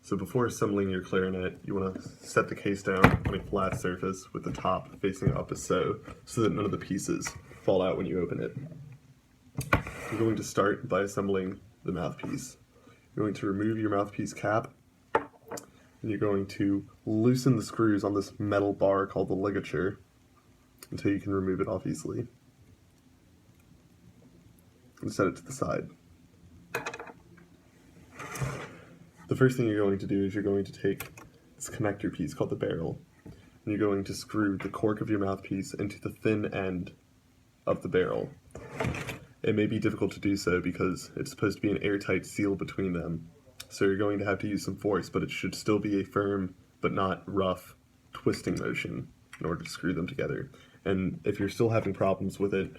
So before assembling your clarinet, you want to set the case down on a flat surface with the top facing up as so that none of the pieces fall out when you open it. You're going to start by assembling the mouthpiece. You're going to remove your mouthpiece cap, and you're going to loosen the screws on this metal bar called the ligature until you can remove it off easily. And set it to the side. The first thing you're going to do is you're going to take this connector piece called the barrel, and you're going to screw the cork of your mouthpiece into the thin end of the barrel. It may be difficult to do so because it's supposed to be an airtight seal between them, so you're going to have to use some force, but it should still be a firm but not rough twisting motion in order to screw them together. And if you're still having problems with it,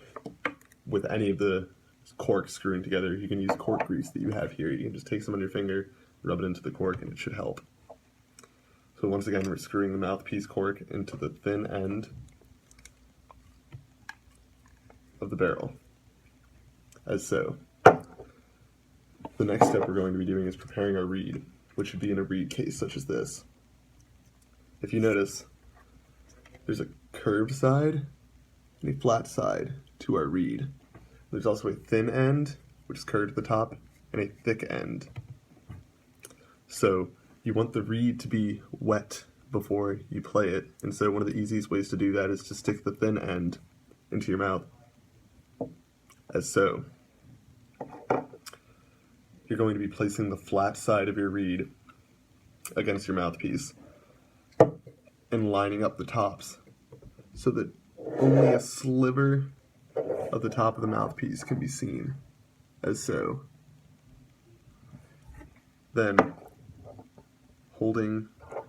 with any of the corks screwing together, you can use cork grease that you have here. You can just take some on your finger, rub it into the cork, and it should help. So once again, we're screwing the mouthpiece cork into the thin end of the barrel, as so. The next step we're going to be doing is preparing our reed, which should be in a reed case such as this. If you notice, there's a curved side and a flat side to our reed. There's also a thin end, which is curved at the top, and a thick end. So you want the reed to be wet before you play it, and so one of the easiest ways to do that is to stick the thin end into your mouth, as so. You're going to be placing the flat side of your reed against your mouthpiece and lining up the tops so that only a sliver of the top of the mouthpiece can be seen, as so. Then, holding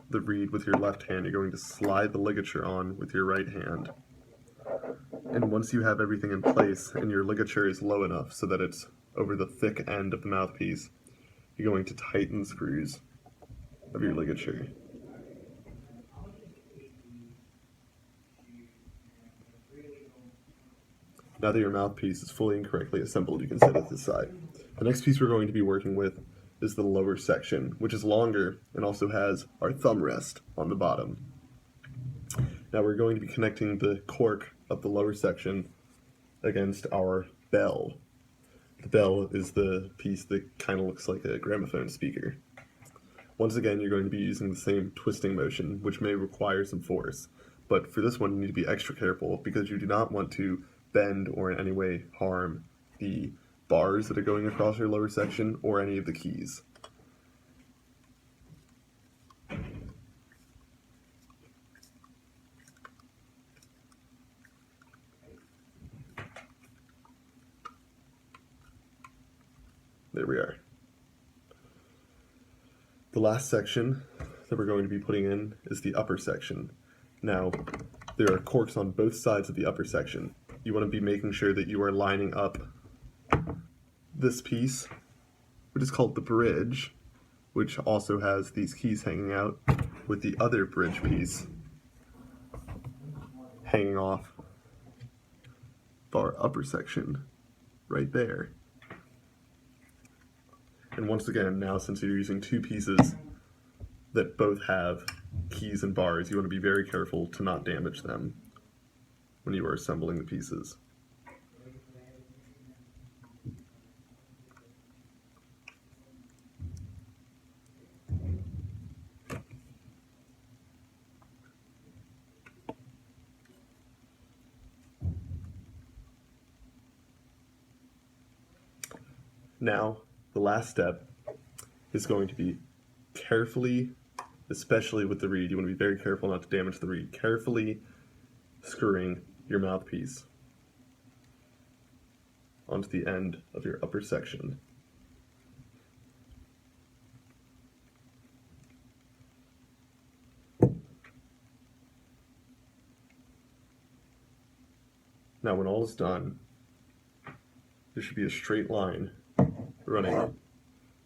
the reed with your left hand, you're going to slide the ligature on with your right hand. And once you have everything in place and your ligature is low enough so that it's over the thick end of the mouthpiece, you're going to tighten the screws of your ligature. Now that your mouthpiece is fully and correctly assembled, you can set it to the side. The next piece we're going to be working with is the lower section, which is longer and also has our thumb rest on the bottom. Now we're going to be connecting the cork of the lower section against our bell. The bell is the piece that kind of looks like a gramophone speaker. Once again, you're going to be using the same twisting motion, which may require some force, but for this one you need to be extra careful because you do not want to bend or in any way harm the bars that are going across your lower section or any of the keys. There we are. The last section that we're going to be putting in is the upper section. Now, there are corks on both sides of the upper section. You want to be making sure that you are lining up this piece, which is called the bridge, which also has these keys hanging out, with the other bridge piece hanging off our upper section right there. And once again, now since you're using two pieces that both have keys and bars, you want to be very careful to not damage them when you are assembling the pieces. Now, the last step is going to be carefully, especially with the reed, you want to be very careful not to damage the reed, carefully screwing your mouthpiece onto the end of your upper section. Now when all is done, there should be a straight line running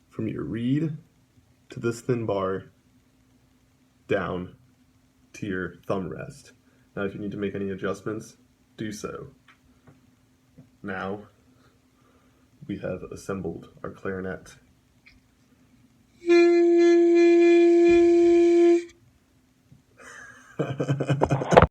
from your reed to this thin bar down to your thumb rest. Now if you need to make any adjustments, do so. Now we have assembled our clarinet.